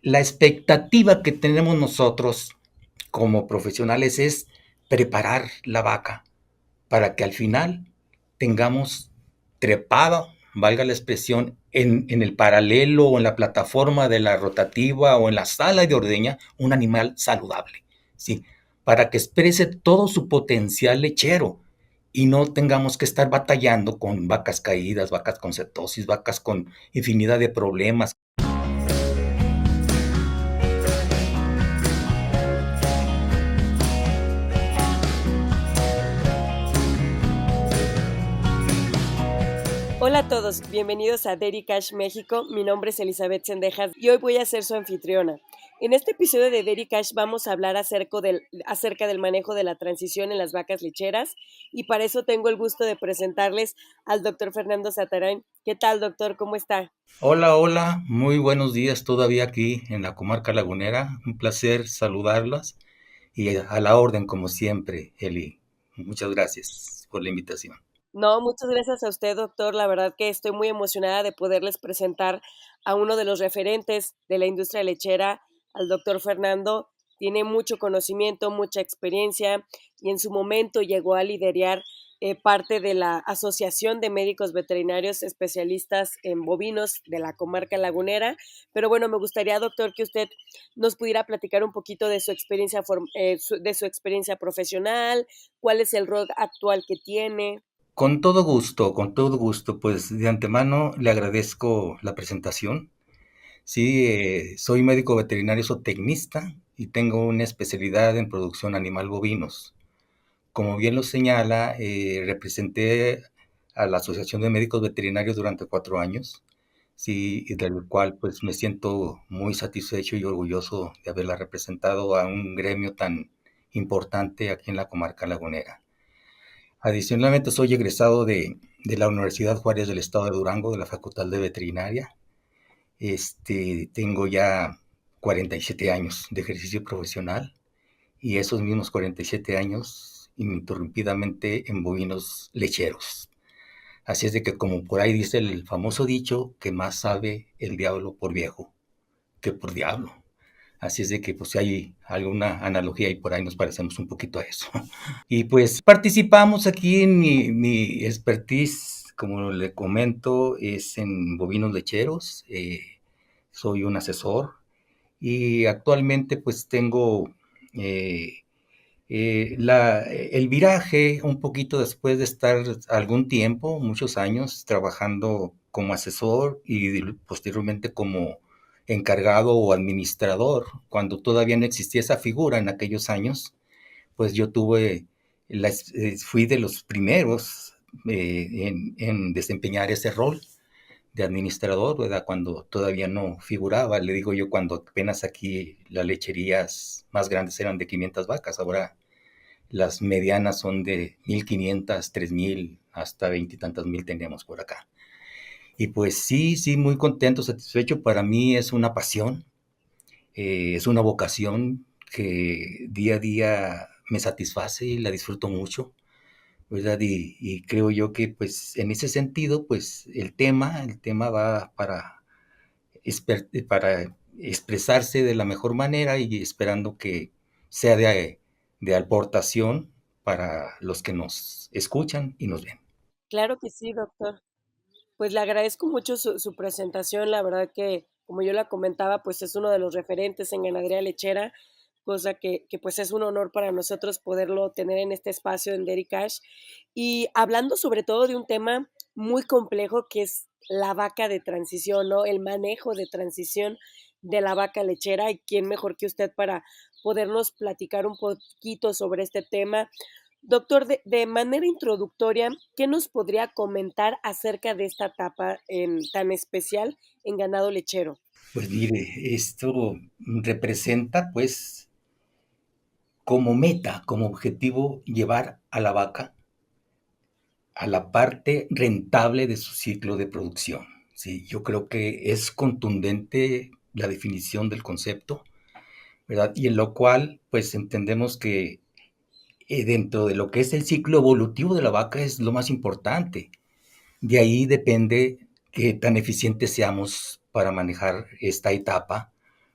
La expectativa que tenemos nosotros como profesionales es preparar la vaca para que al final tengamos trepado, valga la expresión, en el paralelo o en la plataforma de la rotativa o en la sala de ordeña, un animal saludable, ¿sí? Para que exprese todo su potencial lechero y no tengamos que estar batallando con vacas caídas, vacas con cetosis, vacas con infinidad de problemas. Hola a todos, bienvenidos a Dairy Cash México. Mi nombre es Elizabeth Sendejas y hoy voy a ser su anfitriona. En este episodio de Dairy Cash vamos a hablar acerca del manejo de la transición en las vacas lecheras y para eso tengo el gusto de presentarles al doctor Fernando Satarain. ¿Qué tal, doctor? ¿Cómo está? Hola, hola, muy buenos días todavía aquí en la comarca lagunera. Un placer saludarlas y a la orden como siempre, Eli. Muchas gracias por la invitación. No, muchas gracias a usted, doctor. La verdad que estoy muy emocionada de poderles presentar a uno de los referentes de la industria lechera, al doctor Fernando. Tiene mucho conocimiento, mucha experiencia y en su momento llegó a liderar parte de la Asociación de Médicos Veterinarios Especialistas en Bovinos de la comarca lagunera. Pero bueno, me gustaría, doctor, que usted nos pudiera platicar un poquito de su experiencia profesional, cuál es el rol actual que tiene. Con todo gusto, pues de antemano le agradezco la presentación. Sí, soy médico veterinario zootecnista y tengo una especialidad en producción animal bovinos. Como bien lo señala, representé a la Asociación de Médicos Veterinarios durante 4 años, sí, y del cual pues me siento muy satisfecho y orgulloso de haberla representado a un gremio tan importante aquí en la comarca lagunera. Adicionalmente soy egresado de la Universidad Juárez del Estado de Durango, de la Facultad de Veterinaria. Tengo ya 47 años de ejercicio profesional y esos mismos 47 años ininterrumpidamente en bovinos lecheros. Así es de que como por ahí dice el famoso dicho, que más sabe el diablo por viejo que por diablo. Así es de que pues si hay alguna analogía y por ahí nos parecemos un poquito a eso. Y pues participamos aquí en mi expertise, como le comento, es en bovinos lecheros. Soy un asesor y actualmente pues tengo eh, el viraje un poquito después de estar algún tiempo, muchos años, trabajando como asesor y posteriormente como encargado o administrador, cuando todavía no existía esa figura en aquellos años, pues yo fui de los primeros en desempeñar ese rol de administrador, ¿verdad? Cuando todavía no figuraba, le digo yo, cuando apenas aquí las lecherías más grandes eran de 500 vacas, ahora las medianas son de 1500, 3000, hasta 20 y tantas mil tenemos por acá. Y pues sí, sí, muy contento, satisfecho. Para mí es una pasión, es una vocación que día a día me satisface y la disfruto mucho, ¿verdad? Y creo yo que pues en ese sentido, pues el tema va para expresarse de la mejor manera y esperando que sea de aportación para los que nos escuchan y nos ven. Claro que sí, doctor. Pues le agradezco mucho su presentación, la verdad que, como yo la comentaba, pues es uno de los referentes en ganadería lechera, cosa que pues es un honor para nosotros poderlo tener en este espacio en Dairy Cash. Y hablando sobre todo de un tema muy complejo que es la vaca de transición, ¿no? El manejo de transición de la vaca lechera y quién mejor que usted para podernos platicar un poquito sobre este tema. Doctor, de manera introductoria, ¿qué nos podría comentar acerca de esta etapa tan especial en ganado lechero? Pues mire, esto representa pues como meta, como objetivo llevar a la vaca a la parte rentable de su ciclo de producción. Sí, yo creo que es contundente la definición del concepto, ¿verdad? Y en lo cual, pues entendemos que dentro de lo que es el ciclo evolutivo de la vaca es lo más importante. De ahí depende qué tan eficientes seamos para manejar esta etapa,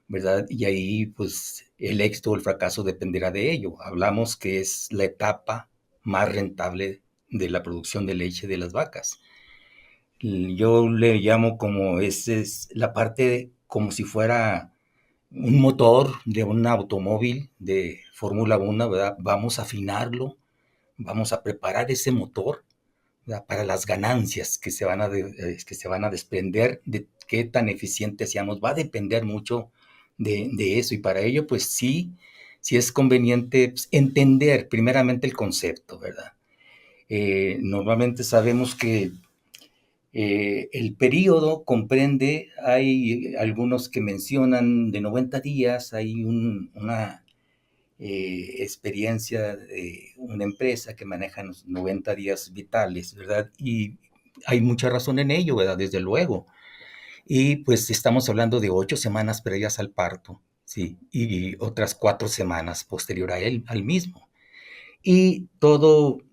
¿verdad? Y ahí, pues, el éxito o el fracaso dependerá de ello. Hablamos que es la etapa más rentable de la producción de leche de las vacas. Yo le llamo como, es la parte como si fuera un motor de un automóvil de Fórmula 1, ¿verdad? Vamos a afinarlo, vamos a preparar ese motor, ¿verdad? Para las ganancias que se van a desprender de qué tan eficiente seamos. Va a depender mucho de eso y para ello, pues sí, sí es conveniente pues, entender primeramente el concepto, ¿verdad? Normalmente sabemos que el periodo comprende, hay algunos que mencionan de 90 días, hay una experiencia de una empresa que maneja los 90 días vitales, ¿verdad? Y hay mucha razón en ello, ¿verdad? Desde luego. Y pues estamos hablando de 8 semanas previas al parto, ¿sí? Y otras 4 semanas posterior a él, al mismo. Y todo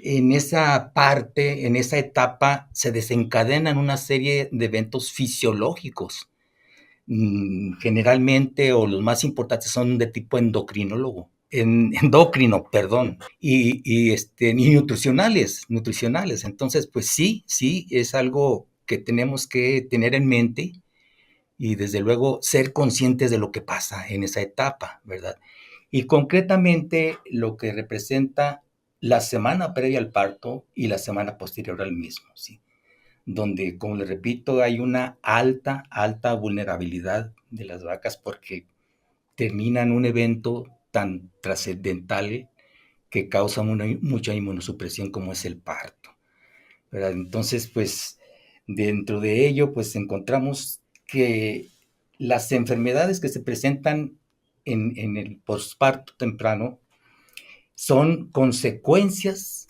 en esa parte, en esa etapa, se desencadenan una serie de eventos fisiológicos. Generalmente, o los más importantes, son de tipo endocrino, perdón, y nutricionales. Entonces, pues sí, sí, es algo que tenemos que tener en mente y desde luego ser conscientes de lo que pasa en esa etapa, ¿verdad? Y concretamente lo que representa la semana previa al parto y la semana posterior al mismo, ¿sí? Donde, como le repito, hay una alta vulnerabilidad de las vacas porque terminan un evento tan trascendental que causa mucha inmunosupresión como es el parto, ¿verdad? Entonces, pues, dentro de ello, pues encontramos que las enfermedades que se presentan en el posparto temprano son consecuencias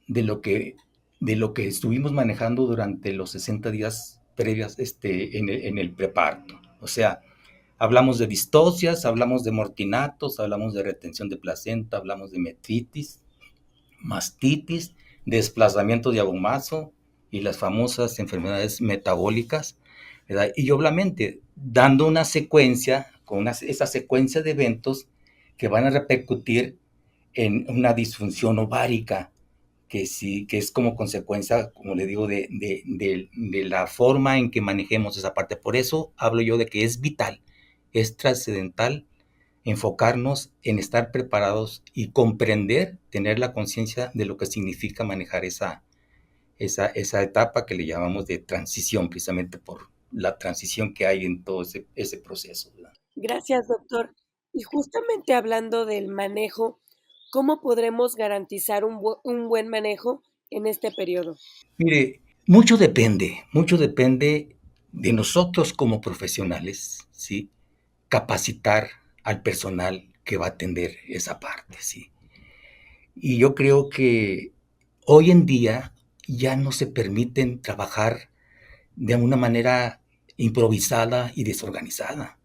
de lo que, de lo que estuvimos manejando durante los 60 días previas en el preparto. O sea, hablamos de distocias, hablamos de mortinatos, hablamos de retención de placenta, hablamos de metritis, mastitis, desplazamiento de abomazo y las famosas enfermedades metabólicas, ¿verdad? Y obviamente dando una secuencia, esa secuencia de eventos que van a repercutir en una disfunción ovárica, que sí, que es como consecuencia, como le digo, de la forma en que manejemos esa parte. Por eso hablo yo de que es vital, es trascendental enfocarnos en estar preparados y comprender, tener la conciencia de lo que significa manejar esa etapa que le llamamos de transición, precisamente por la transición que hay en todo ese proceso, ¿verdad? Gracias, doctor. Y justamente hablando del manejo, ¿cómo podremos garantizar un buen manejo en este periodo? Mire, mucho depende de nosotros como profesionales, ¿sí? Capacitar al personal que va a atender esa parte, ¿sí? Y yo creo que hoy en día ya no se permiten trabajar de una manera improvisada y desorganizada,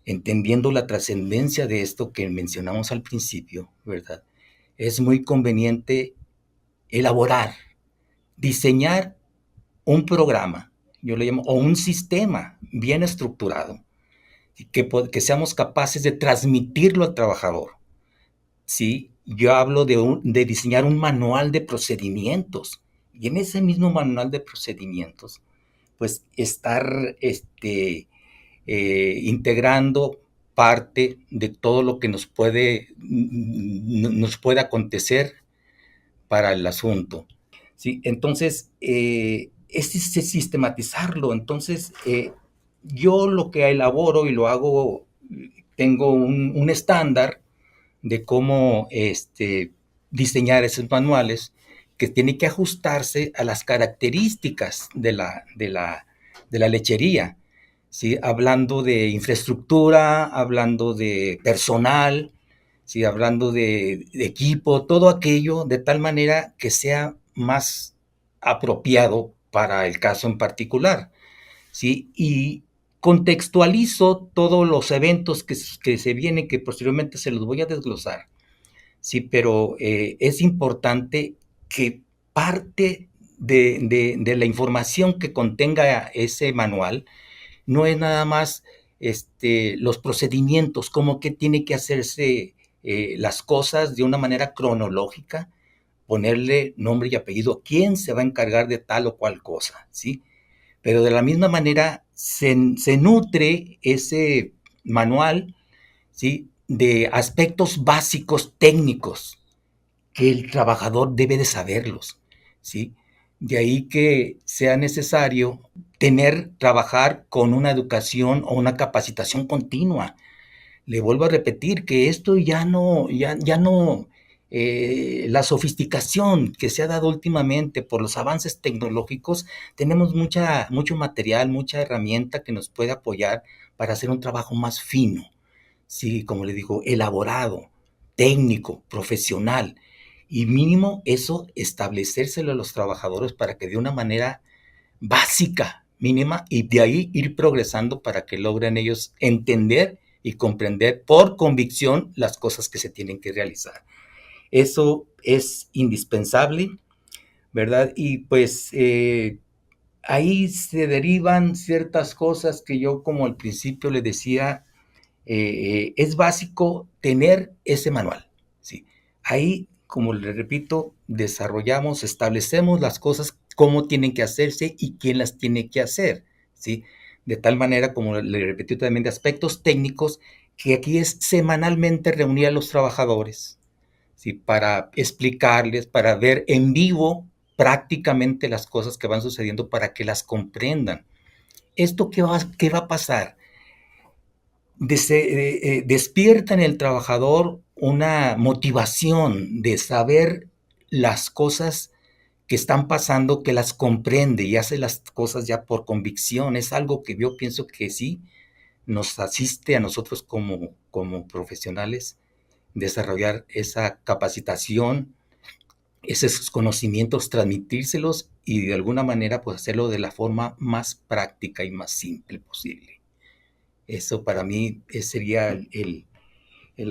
entendiendo la trascendencia de esto que mencionamos al principio, ¿verdad? Es muy conveniente elaborar, diseñar un programa, yo le llamo, o un sistema bien estructurado, que seamos capaces de transmitirlo al trabajador, ¿sí? Yo hablo de diseñar un manual de procedimientos y en ese mismo manual de procedimientos, pues estar integrando parte de todo lo que nos puede acontecer para el asunto. ¿Sí? Entonces, es sistematizarlo. Entonces, yo lo que elaboro y lo hago, tengo un estándar de cómo diseñar esos manuales que tiene que ajustarse a las características de la lechería, ¿sí? Hablando de infraestructura, hablando de personal, ¿sí? Hablando de equipo, todo aquello de tal manera que sea más apropiado para el caso en particular, ¿sí? Y contextualizo todos los eventos que se vienen, que posteriormente se los voy a desglosar, ¿sí? Pero es importante que parte de la información que contenga ese manual no es nada más los procedimientos, cómo que tiene que hacerse las cosas de una manera cronológica, ponerle nombre y apellido, quién se va a encargar de tal o cual cosa, ¿sí? Pero de la misma manera se nutre ese manual, ¿sí? De aspectos básicos técnicos que el trabajador debe de saberlos, ¿sí? De ahí que sea necesario trabajar con una educación o una capacitación continua. Le vuelvo a repetir que esto ya no, la sofisticación que se ha dado últimamente por los avances tecnológicos, tenemos mucho material, mucha herramienta que nos puede apoyar para hacer un trabajo más fino, sí, como le digo, elaborado, técnico, profesional, y mínimo eso establecérselo a los trabajadores para que de una manera básica, mínima, y de ahí ir progresando para que logren ellos entender y comprender por convicción las cosas que se tienen que realizar. Eso es indispensable, ¿verdad? Y pues ahí se derivan ciertas cosas que yo como al principio le decía, es básico tener ese manual, ¿sí? Ahí, como le repito, desarrollamos, establecemos las cosas, cómo tienen que hacerse y quién las tiene que hacer, ¿sí? De tal manera, como le repetí también, de aspectos técnicos, que aquí es semanalmente reunir a los trabajadores, ¿sí? Para explicarles, para ver en vivo prácticamente las cosas que van sucediendo para que las comprendan. ¿Esto qué va a pasar? Despierta en el trabajador una motivación de saber las cosas que están pasando, que las comprende y hace las cosas ya por convicción. Es algo que yo pienso que sí nos asiste a nosotros como profesionales desarrollar esa capacitación, esos conocimientos, transmitírselos y de alguna manera pues hacerlo de la forma más práctica y más simple posible. Eso para mí sería el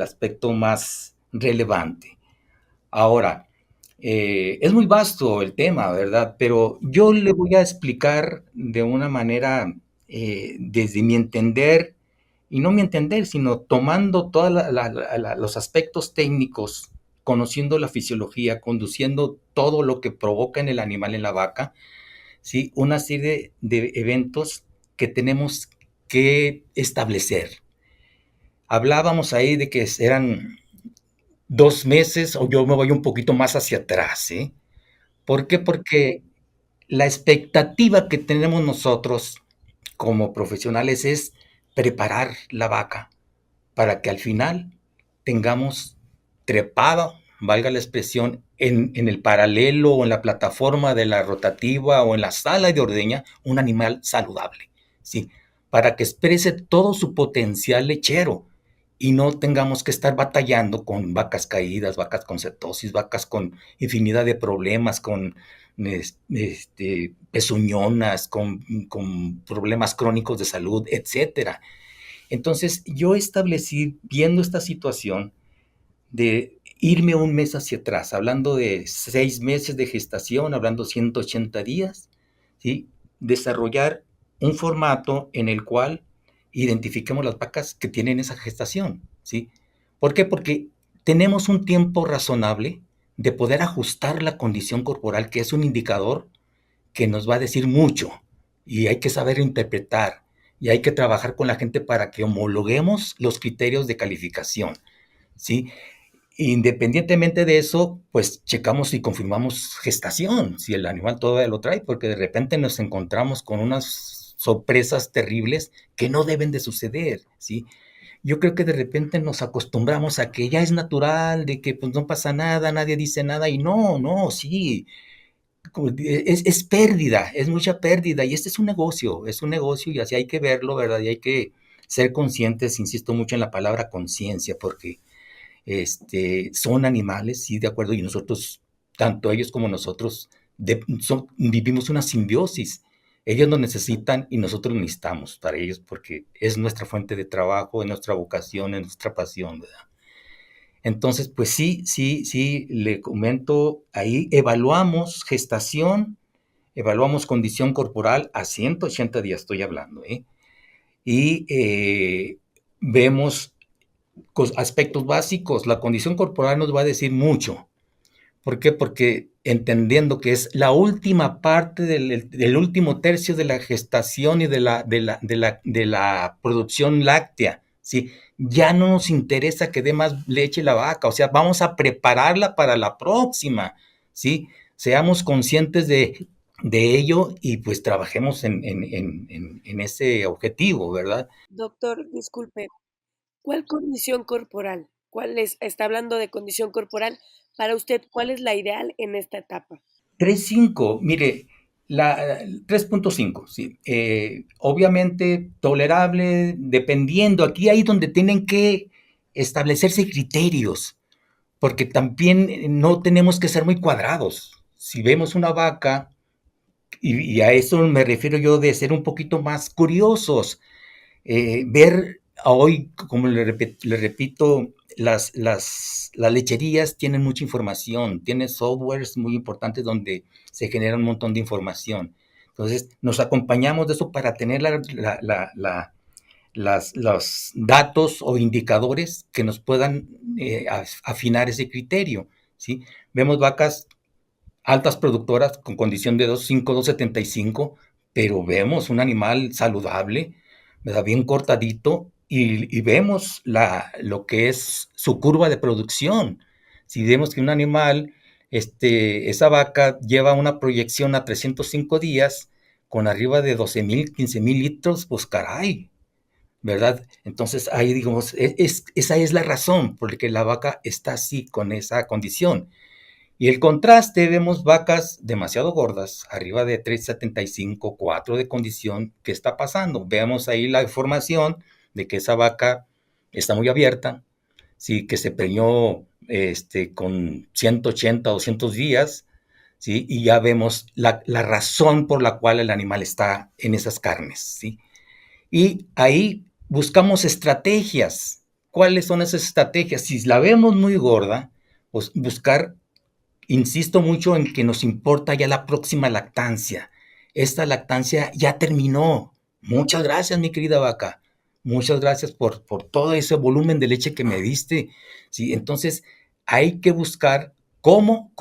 aspecto más relevante. Ahora, es muy vasto el tema, ¿verdad? Pero yo le voy a explicar de una manera, desde mi entender, y no mi entender, sino tomando todos los aspectos técnicos, conociendo la fisiología, conduciendo todo lo que provoca en el animal, en la vaca, ¿sí? Una serie de eventos que tenemos que establecer. Hablábamos ahí de que eran 2 meses, o yo me voy un poquito más hacia atrás, ¿eh? ¿Por qué? Porque la expectativa que tenemos nosotros como profesionales es preparar la vaca para que al final tengamos trepado, valga la expresión, en el paralelo o en la plataforma de la rotativa o en la sala de ordeña, un animal saludable, ¿sí? Para que exprese todo su potencial lechero y no tengamos que estar batallando con vacas caídas, vacas con cetosis, vacas con infinidad de problemas, con pezuñonas, con problemas crónicos de salud, etcétera. Entonces yo establecí, viendo esta situación, de irme un mes hacia atrás, hablando de 6 meses de gestación, hablando 180 días, ¿sí? Desarrollar un formato en el cual identifiquemos las vacas que tienen esa gestación, ¿sí? ¿Por qué? Porque tenemos un tiempo razonable de poder ajustar la condición corporal, que es un indicador que nos va a decir mucho y hay que saber interpretar y hay que trabajar con la gente para que homologuemos los criterios de calificación, ¿sí? Independientemente de eso, pues checamos y confirmamos gestación, si el animal todavía lo trae, porque de repente nos encontramos con unas sorpresas terribles que no deben de suceder, ¿sí? Yo creo que de repente nos acostumbramos a que ya es natural, de que pues no pasa nada, nadie dice nada y no, no, sí, es pérdida, es mucha pérdida y este es un negocio y así hay que verlo, ¿verdad? Y hay que ser conscientes, insisto mucho en la palabra conciencia, porque son animales, sí, de acuerdo, y nosotros, tanto ellos como nosotros, vivimos una simbiosis. Ellos nos necesitan y nosotros necesitamos para ellos porque es nuestra fuente de trabajo, es nuestra vocación, es nuestra pasión, ¿verdad? Entonces, pues sí, sí, sí, le comento, ahí evaluamos gestación, evaluamos condición corporal a 180 días, estoy hablando, ¿eh? y vemos aspectos básicos. La condición corporal nos va a decir mucho. ¿Por qué? Porque entendiendo que es la última parte del último tercio de la gestación y de la producción láctea, ¿sí? Ya no nos interesa que dé más leche la vaca, o sea, vamos a prepararla para la próxima, ¿sí? Seamos conscientes de ello y pues trabajemos en ese objetivo, ¿verdad? Doctor, disculpe, ¿cuál condición corporal? ¿Cuál es? Está hablando de condición corporal. Para usted, ¿cuál es la ideal en esta etapa? 3.5, mire, la 3.5, sí. Obviamente tolerable, dependiendo, aquí ahí donde tienen que establecerse criterios, porque también no tenemos que ser muy cuadrados. Si vemos una vaca, y a eso me refiero yo de ser un poquito más curiosos, ver hoy, como le repito, las lecherías tienen mucha información, tienen softwares muy importantes donde se genera un montón de información. Entonces, nos acompañamos de eso para tener los datos o indicadores que nos puedan afinar ese criterio, ¿sí? Vemos vacas altas productoras con condición de 2.5, 2.75, pero vemos un animal saludable, ¿verdad? Bien cortadito y vemos lo que es su curva de producción. Si vemos que un animal, esa vaca lleva una proyección a 305 días con arriba de 12.000, 15.000 litros, pues caray, ¿verdad? Entonces ahí digamos, esa es la razón por la que la vaca está así con esa condición. Y el contraste, vemos vacas demasiado gordas, arriba de 3.75, 4 de condición. ¿Qué está pasando? Veamos ahí la información de que esa vaca está muy abierta, sí, que se preñó con 180 o 200 días, ¿sí? Y ya vemos la razón por la cual el animal está en esas carnes, ¿sí? Y ahí buscamos estrategias. ¿Cuáles son esas estrategias? Si la vemos muy gorda, pues buscar. Insisto mucho en que nos importa ya la próxima lactancia. Esta lactancia ya terminó. Muchas gracias, mi querida vaca. Muchas gracias por todo ese volumen de leche que me diste. Sí, entonces hay que buscar cómo,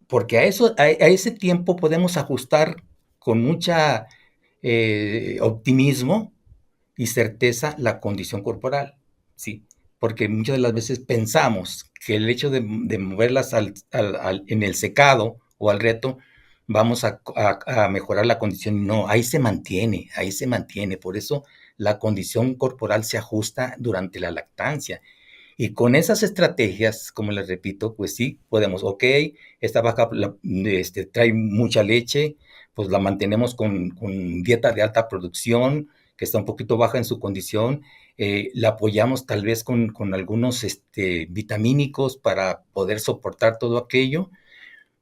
porque a ese tiempo podemos ajustar con mucha optimismo y certeza la condición corporal, ¿sí? Porque muchas de las veces pensamos que el hecho de moverlas en el secado o al reto, vamos a mejorar la condición. No, ahí se mantiene, ahí se mantiene. Por eso la condición corporal se ajusta durante la lactancia. Y con esas estrategias, como les repito, pues sí, podemos, ok, esta vaca trae mucha leche, pues la mantenemos con dieta de alta producción, que está un poquito baja en su condición, la apoyamos tal vez con algunos vitamínicos para poder soportar todo aquello,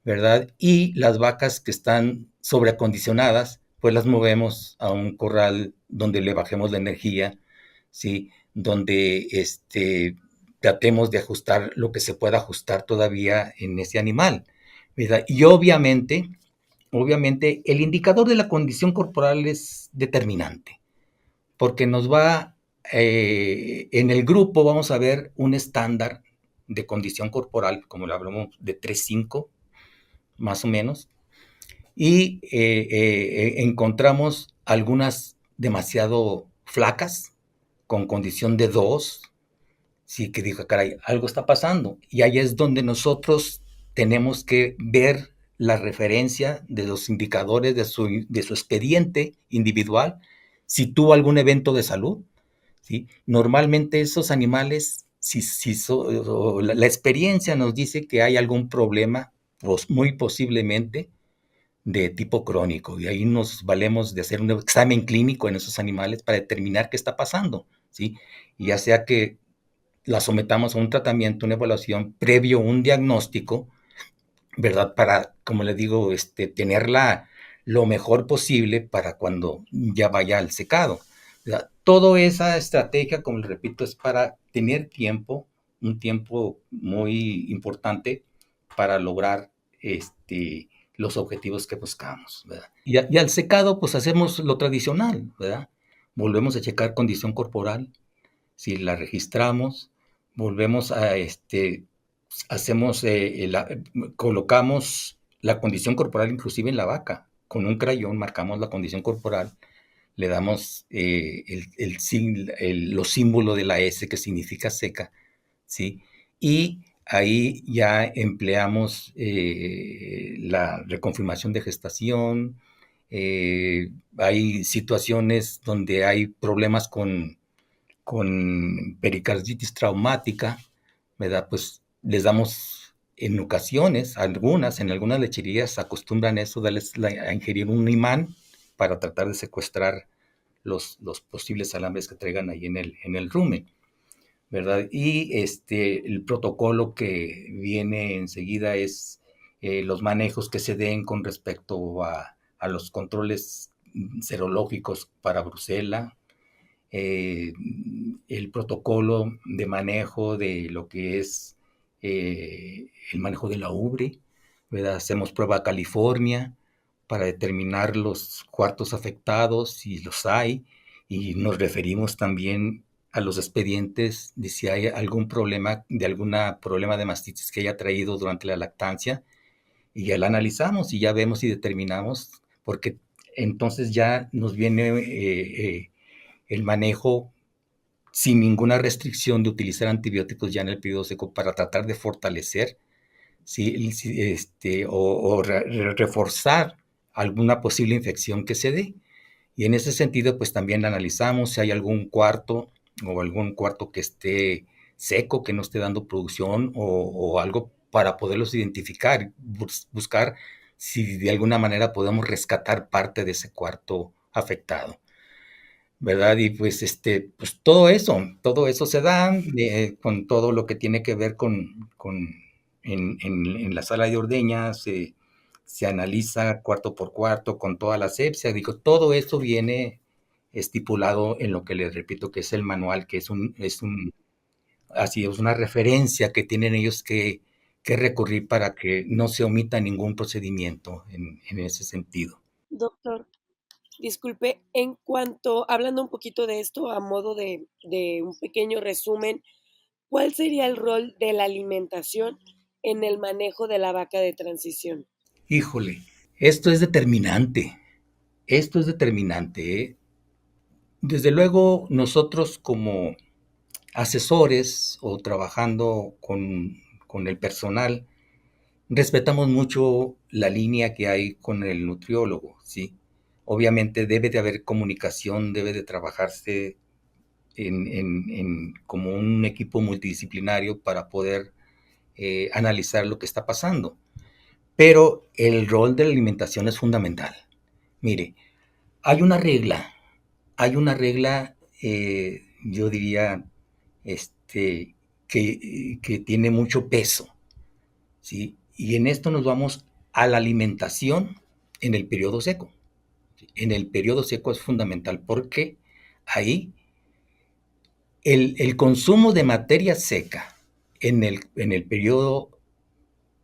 ¿verdad? Y las vacas que están sobreacondicionadas, pues las movemos a un corral donde le bajemos la energía, ¿sí? Donde tratemos de ajustar lo que se pueda ajustar todavía en ese animal, ¿verdad? Y obviamente, el indicador de la condición corporal es determinante, porque nos va, en el grupo vamos a ver un estándar de condición corporal, como lo hablamos, de 3.5 más o menos, y encontramos algunas demasiado flacas, con condición de 2, sí, que dijo, caray, algo está pasando. Y ahí es donde nosotros tenemos que ver la referencia de los indicadores de su expediente individual, si tuvo algún evento de salud, ¿sí? Normalmente esos animales, si la experiencia nos dice que hay algún problema, pues muy posiblemente de tipo crónico, y ahí nos valemos de hacer un examen clínico en esos animales para determinar qué está pasando, ¿sí? Y ya sea que la sometamos a un tratamiento, una evaluación previo a un diagnóstico, ¿verdad? Para, como le digo, tenerla lo mejor posible para cuando ya vaya al secado, ¿verdad? Toda esa estrategia, como le repito, es para tener tiempo, un tiempo muy importante para lograr los objetivos que buscamos, ¿verdad? Y al secado, pues hacemos lo tradicional, ¿verdad? volvemos a checar condición corporal, si la registramos, volvemos a, hacemos, colocamos la condición corporal inclusive en la vaca, con un crayón marcamos la condición corporal, le damos los símbolos de la S que significa seca, ¿sí? Y ahí ya empleamos la reconfirmación de gestación. Hay situaciones donde hay problemas con pericarditis traumática, ¿verdad? Pues les damos en ocasiones, en algunas lecherías acostumbran eso, a ingerir un imán para tratar de secuestrar los posibles alambres que traigan ahí en el rumen, ¿verdad? Y el protocolo que viene enseguida es los manejos que se den con respecto a los controles serológicos para Brucela, eh, el protocolo de manejo de lo que es el manejo de la ubre, ¿verdad? Hacemos prueba California para determinar los cuartos afectados, si los hay, y nos referimos también a los expedientes de si hay algún problema, problema de mastitis que haya traído durante la lactancia, y ya la analizamos y ya vemos y determinamos, porque entonces ya nos viene el manejo sin ninguna restricción de utilizar antibióticos ya en el periodo seco para tratar de fortalecer, ¿sí? O reforzar alguna posible infección que se dé. Y en ese sentido, pues también analizamos si hay algún cuarto o algún cuarto que esté seco, que no esté dando producción o algo para poderlos identificar, buscar si de alguna manera podemos rescatar parte de ese cuarto afectado, ¿verdad? Y pues, pues todo eso se da con todo lo que tiene que ver en la sala de ordeña, se analiza cuarto por cuarto con toda la asepsia, digo, todo eso viene estipulado en lo que les repito que es el manual, que así es una referencia que tienen ellos que recurrir para que no se omita ningún procedimiento en ese sentido. Doctor, disculpe, en cuanto, hablando un poquito de esto a modo de un pequeño resumen, ¿cuál sería el rol de la alimentación en el manejo de la vaca de transición? Híjole, esto es determinante. Esto es determinante, ¿eh? Desde luego, nosotros como asesores o trabajando con el personal, respetamos mucho la línea que hay con el nutriólogo, ¿sí? Obviamente debe de haber comunicación, debe de trabajarse como un equipo multidisciplinario para poder analizar lo que está pasando. Pero el rol de la alimentación es fundamental. Mire, hay una regla, yo diría, que tiene mucho peso, ¿sí? Y en esto nos vamos a la alimentación en el periodo seco. En el periodo seco es fundamental porque ahí el consumo de materia seca en el periodo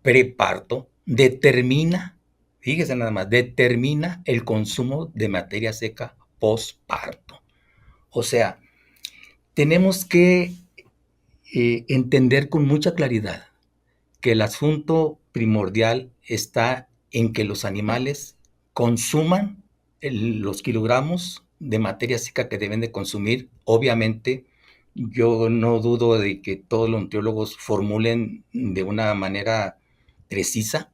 preparto determina, fíjese nada más, determina el consumo de materia seca postparto. O sea, tenemos que entender con mucha claridad que el asunto primordial está en que los animales consuman los kilogramos de materia seca que deben de consumir. Obviamente, yo no dudo de que todos los nutriólogos formulen de una manera precisa,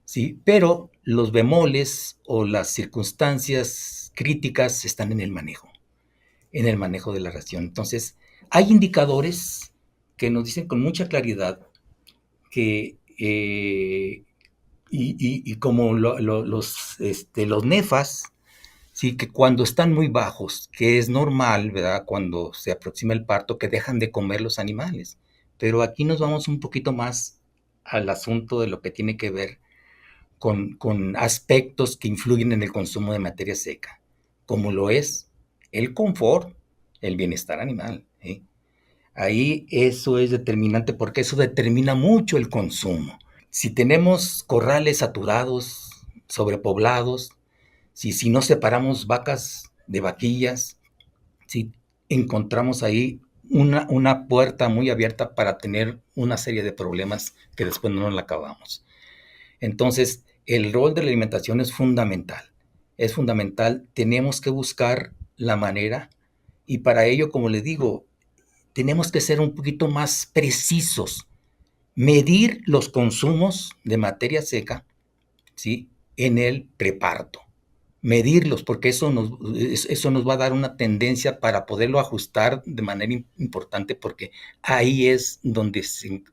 ¿sí? Pero los bemoles o las circunstancias críticas están en el manejo de la ración. Entonces, hay indicadores que nos dicen con mucha claridad que, y como los nefas, sí, que cuando están muy bajos, que es normal, ¿verdad? Cuando se aproxima el parto, que dejan de comer los animales. Pero aquí nos vamos un poquito más al asunto de lo que tiene que ver con aspectos que influyen en el consumo de materia seca, como lo es el confort, el bienestar animal, ¿eh? Ahí eso es determinante porque eso determina mucho el consumo. Si tenemos corrales saturados, sobrepoblados, si no separamos vacas de vaquillas, ¿sí? Encontramos ahí una puerta muy abierta para tener una serie de problemas que después no nos la acabamos. Entonces, el rol de la alimentación es fundamental. Es fundamental, tenemos que buscar la manera y para ello, como les digo, tenemos que ser un poquito más precisos, medir los consumos de materia seca, ¿sí? En el preparto. Medirlos, porque eso nos va a dar una tendencia para poderlo ajustar de manera importante, porque ahí es donde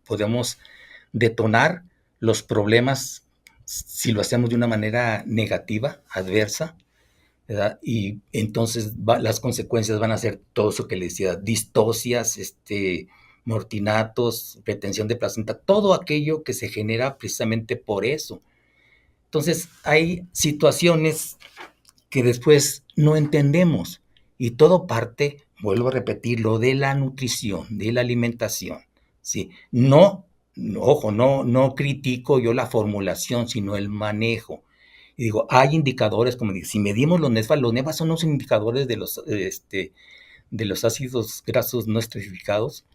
podemos detonar los problemas si lo hacemos de una manera negativa, adversa, ¿verdad? Y entonces las consecuencias van a ser todo eso que le decía, distocias, mortinatos, retención de placenta, todo aquello que se genera precisamente por eso. Entonces hay situaciones que después no entendemos y todo parte, vuelvo a repetirlo, de la nutrición, de la alimentación, ¿sí? No, ojo, no critico yo la formulación, sino el manejo. Y digo, hay indicadores, como digo, si medimos los nefas son los indicadores de los ácidos grasos no estratificados,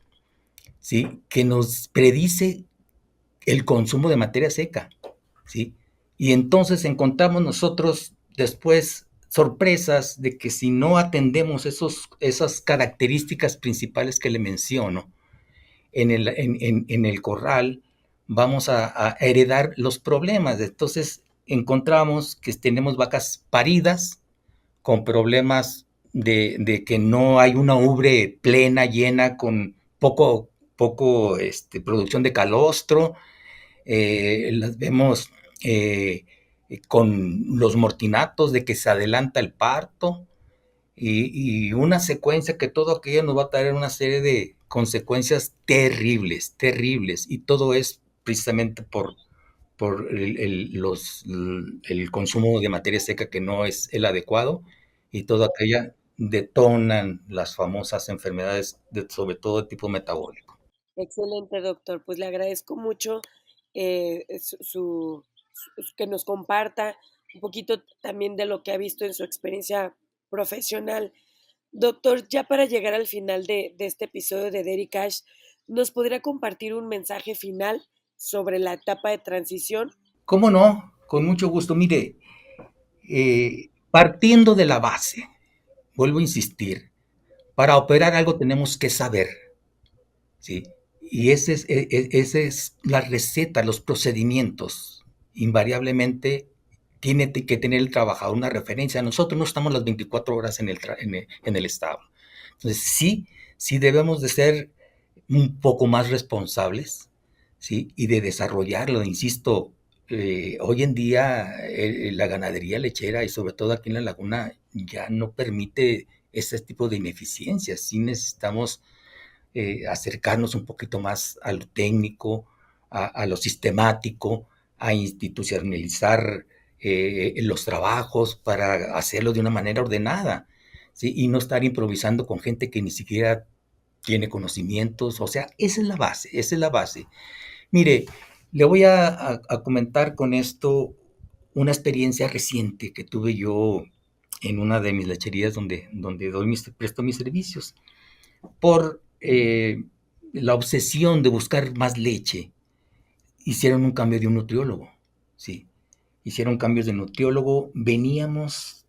¿sí? Que nos predice el consumo de materia seca, ¿sí? Y entonces encontramos nosotros después sorpresas de que si no atendemos esas características principales que le menciono en el corral, vamos a heredar los problemas. Entonces encontramos que tenemos vacas paridas con problemas de que no hay una ubre plena, llena, con poco producción de calostro, las vemos con los mortinatos de que se adelanta el parto y una secuencia que todo aquello nos va a traer una serie de consecuencias terribles, terribles, y todo es precisamente por el consumo de materia seca que no es el adecuado y todo aquella detonan las famosas enfermedades, sobre todo de tipo metabólico. Excelente, doctor. Pues le agradezco mucho que nos comparta un poquito también de lo que ha visto en su experiencia profesional. Doctor, ya para llegar al final de este episodio de Derry Cash, ¿nos podría compartir un mensaje final sobre la etapa de transición? ¿Cómo no? Con mucho gusto. Mire, partiendo de la base, vuelvo a insistir, para operar algo tenemos que saber, ¿sí? Y esa es la receta, los procedimientos. Invariablemente tiene que tener el trabajador una referencia. Nosotros no estamos las 24 horas en el establo. Entonces, sí debemos de ser un poco más responsables, ¿sí? Y de desarrollarlo, insisto, hoy en día la ganadería lechera y sobre todo aquí en la laguna ya no permite ese tipo de ineficiencias. Sí necesitamos acercarnos un poquito más a lo técnico, a lo sistemático, a institucionalizar los trabajos para hacerlo de una manera ordenada, ¿sí? Y no estar improvisando con gente que ni siquiera tiene conocimientos. O sea, esa es la base, esa es la base. Mire, le voy a comentar con esto una experiencia reciente que tuve yo en una de mis lecherías donde presto mis servicios por la obsesión de buscar más leche, hicieron un cambio de un nutriólogo, ¿sí? Hicieron cambios de nutriólogo, veníamos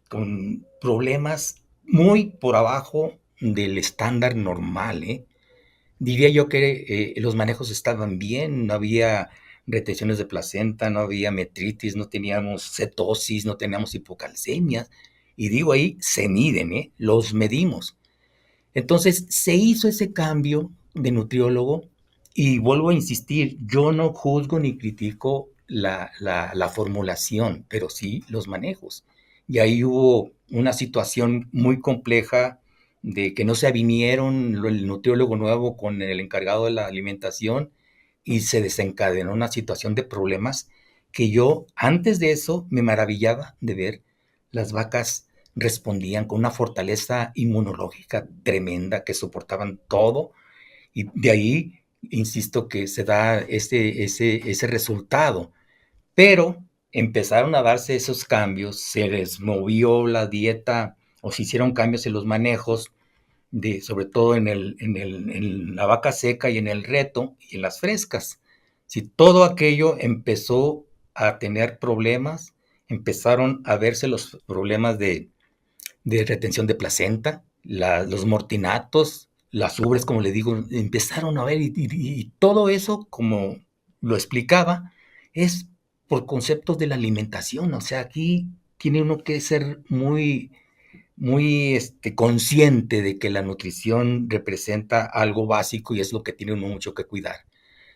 con problemas muy por abajo del estándar normal, ¿eh? Diría yo que los manejos estaban bien, no había retenciones de placenta, no había metritis, no teníamos cetosis, no teníamos hipocalcemias, y digo ahí, se miden, ¿eh? Los medimos. Entonces se hizo ese cambio de nutriólogo y vuelvo a insistir, yo no juzgo ni critico la formulación, pero sí los manejos. Y ahí hubo una situación muy compleja de que no se avinieron el nutriólogo nuevo con el encargado de la alimentación y se desencadenó una situación de problemas que yo antes de eso me maravillaba de ver las vacas respondían con una fortaleza inmunológica tremenda, que soportaban todo, y de ahí, insisto, que se da ese resultado. Pero empezaron a darse esos cambios, se les movió la dieta o se hicieron cambios en los manejos, sobre todo en la vaca seca y en el reto y en las frescas. Si todo aquello empezó a tener problemas, empezaron a verse los problemas de retención de placenta, los mortinatos, las ubres, como le digo, empezaron a ver y todo eso, como lo explicaba, es por conceptos de la alimentación. O sea, aquí tiene uno que ser muy consciente de que la nutrición representa algo básico y es lo que tiene uno mucho que cuidar.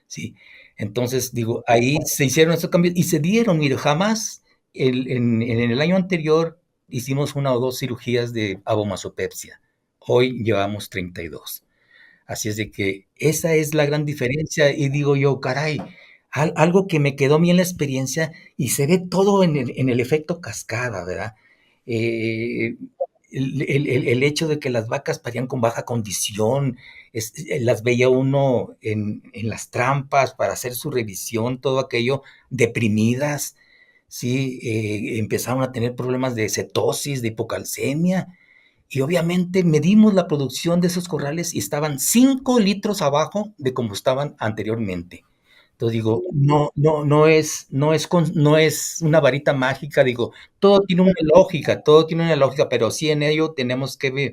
¿Sí? Entonces, digo, ahí se hicieron esos cambios y se dieron, mire, jamás en el año anterior hicimos una o dos cirugías de abomasopepsia. Hoy llevamos 32. Así es de que esa es la gran diferencia y digo yo, caray, algo que me quedó a mí en la experiencia y se ve todo en el efecto cascada, ¿verdad? Eh, el hecho de que las vacas parían con baja condición, las veía uno en las trampas para hacer su revisión, todo aquello, deprimidas, ¿sí? Empezaron a tener problemas de cetosis, de hipocalcemia, y obviamente medimos la producción de esos corrales y estaban 5 litros abajo de como estaban anteriormente. Entonces digo, no es una varita mágica, digo, todo tiene una lógica, pero sí en ello tenemos que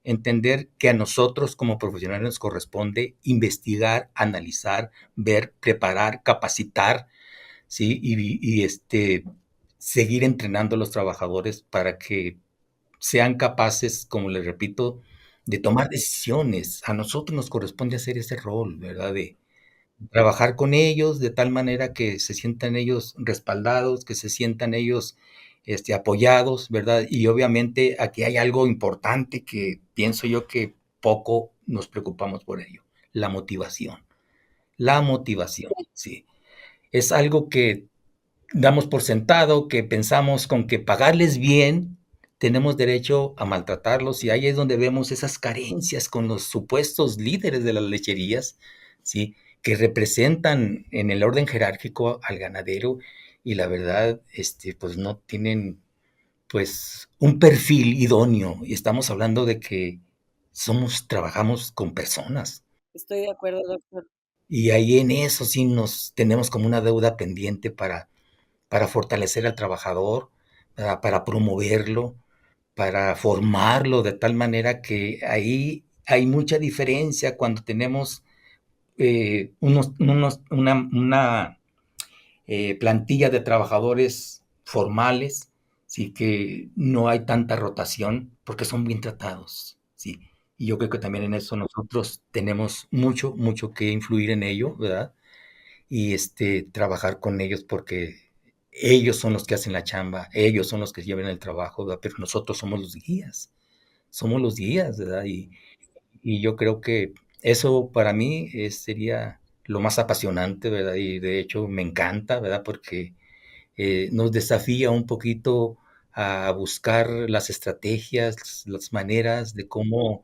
entender que a nosotros como profesionales nos corresponde investigar, analizar, ver, preparar, capacitar, ¿sí? Seguir entrenando a los trabajadores para que sean capaces, como les repito, de tomar decisiones. A nosotros nos corresponde hacer ese rol, ¿verdad? De trabajar con ellos de tal manera que se sientan ellos respaldados, que se sientan ellos apoyados, ¿verdad? Y obviamente aquí hay algo importante que pienso yo que poco nos preocupamos por ello, la motivación. La motivación, sí. Es algo que damos por sentado, que pensamos con que pagarles bien, tenemos derecho a maltratarlos, y ahí es donde vemos esas carencias con los supuestos líderes de las lecherías, ¿sí? Que representan en el orden jerárquico al ganadero y la verdad, pues no tienen pues un perfil idóneo y estamos hablando de que trabajamos con personas. Estoy de acuerdo, doctor. Y ahí en eso sí nos tenemos como una deuda pendiente para fortalecer al trabajador, para promoverlo, para formarlo de tal manera que ahí hay mucha diferencia cuando tenemos una plantilla de trabajadores formales, sí que no hay tanta rotación porque son bien tratados, sí. Y yo creo que también en eso nosotros tenemos mucho, mucho que influir en ello, ¿verdad? Y trabajar con ellos porque ellos son los que hacen la chamba, ellos son los que llevan el trabajo, ¿verdad? Pero nosotros somos los guías, ¿verdad? Y yo creo que eso para mí sería lo más apasionante, ¿verdad? Y de hecho me encanta, ¿verdad? Porque nos desafía un poquito a buscar las estrategias, las maneras de cómo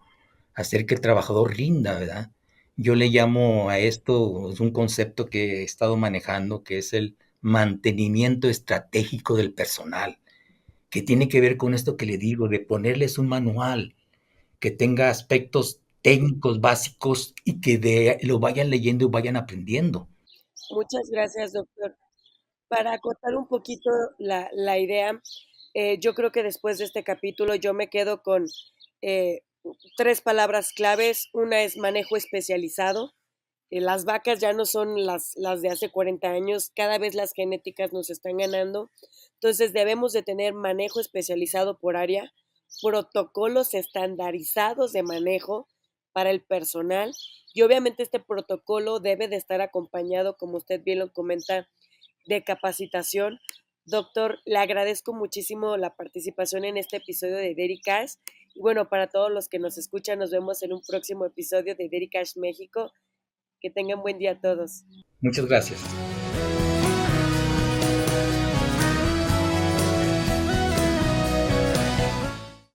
hacer que el trabajador rinda, ¿verdad? Yo le llamo a esto, es un concepto que he estado manejando, que es el mantenimiento estratégico del personal, que tiene que ver con esto que le digo, de ponerles un manual que tenga aspectos técnicos básicos y que lo vayan leyendo y vayan aprendiendo. Muchas gracias, doctor. Para acotar un poquito la idea, yo creo que después de este capítulo yo me quedo con eh, tres palabras claves. Una es manejo especializado. Las vacas ya no son las de hace 40 años, cada vez las genéticas nos están ganando. Entonces debemos de tener manejo especializado por área, protocolos estandarizados de manejo para el personal y obviamente este protocolo debe de estar acompañado, como usted bien lo comenta, de capacitación. Doctor, le agradezco muchísimo la participación en este episodio de Dericast. Y bueno, para todos los que nos escuchan, nos vemos en un próximo episodio de Dericast México. Que tengan buen día a todos. Muchas gracias.